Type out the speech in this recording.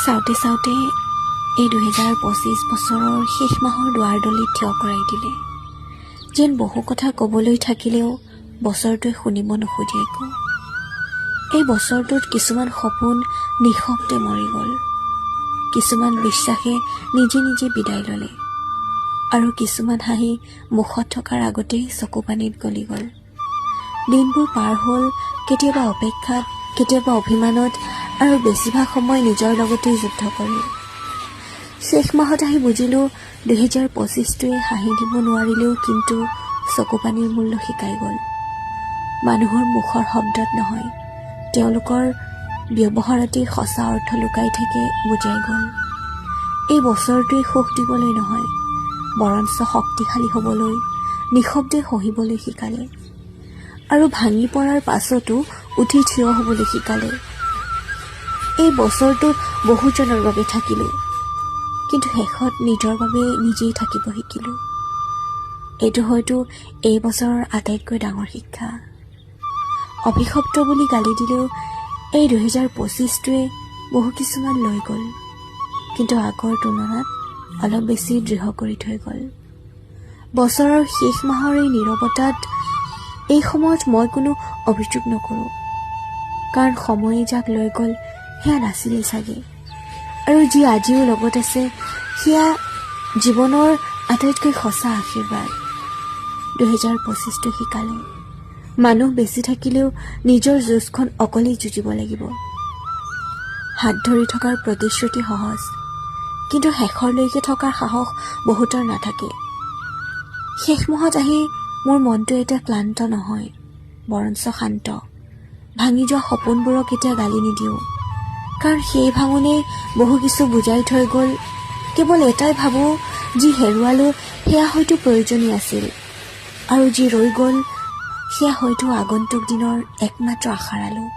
চাওঁতে চাওঁতে এই 2025 বছৰৰ শেষ মাহৰ দুৱাৰদলিত থিয় কৰাই দিলে। যেন বহু কথা ক'বলৈ থাকিলেও বছৰটোৱে শুনিব নোখোজে একো। এই বছৰটোত কিছুমান সপোন নিঃশব্দে মৰি গ'ল, কিছুমান বিশ্বাসে নিজে নিজে বিদায় ল'লে, আৰু কিছুমান হাঁহি মুখত থকাৰ আগতেই চকু পানীত গলি গ'ল। দিনবোৰ পাৰ হ'ল কেতিয়াবা অপেক্ষাত, কেতিয়াবা অভিমানত, আৰু বেছিভাগ সময় নিজৰ লগতেই যুদ্ধ কৰি। শেষ মাহত আহি বুজিলোঁ 2025টোৱে হাঁহি দিব নোৱাৰিলেও কিন্তু চকু পানীৰ মূল্য শিকাই গ'ল। মানুহৰ মুখৰ শব্দত নহয়, তেওঁলোকৰ ব্যৱহাৰতেই সঁচা অৰ্থ লুকাই থাকে বুজাই গ'ল। এই বছৰটোৱে সুখ দিবলৈ নহয়, বৰঞ্চ শক্তিশালী হ'বলৈ, নিঃশব্দে সহিবলৈ শিকালে, আৰু ভাঙি পৰাৰ পাছতো উঠি থিয় হ'বলৈ শিকালে। এই বছৰটোত বহুজনৰ বাবে থাকিলোঁ, কিন্তু শেষত নিজৰ বাবে নিজেই থাকিব শিকিলোঁ। এইটো হয়তো এই বছৰৰ আটাইতকৈ ডাঙৰ শিক্ষা। অভিশপ্ত বুলি গালি দিলেও এই 2025টোৱে বহু কিছুমান লৈ গ'ল, কিন্তু আগৰ তুলনাত অলপ বেছি দৃঢ় কৰি থৈ গ'ল। বছৰৰ শেষ মাহৰ এই নীৰৱতাত এই সময়ত মই কোনো অভিযোগ নকৰোঁ, কাৰণ সময়ে যাক লৈ গ'ল সেয়া নাছিলেই চাগে, আৰু যি আজিও লগত আছে সেয়া জীৱনৰ আটাইতকৈ সঁচা আশীৰ্বাদ। 2025টো শিকালে মানুহ বেছি থাকিলেও নিজৰ যুঁজখন অকলেই যুঁজিব লাগিব। হাত ধৰি থকাৰ প্ৰতিশ্ৰুতি সহজ, কিন্তু শেষৰলৈকে থকাৰ সাহস বহুতৰ নাথাকে। শেষ মাহত আহি মোৰ মনটো এতিয়া ক্লান্ত নহয়, বৰঞ্চ শান্ত। ভাঙি যোৱা সপোনবোৰক এতিয়া গালি নিদিওঁ, কাৰণ সেই ভাঙোনে বহু কিছু বুজাই থৈ গ'ল। কেৱল এটাই ভাবোঁ, যি হেৰুৱালোঁ সেয়া হয়তো প্ৰয়োজনীয় আছিল, আৰু যি ৰৈ গ'ল সেয়া হয়তো আগন্তুক দিনৰ একমাত্ৰ আশাৰ আলোক।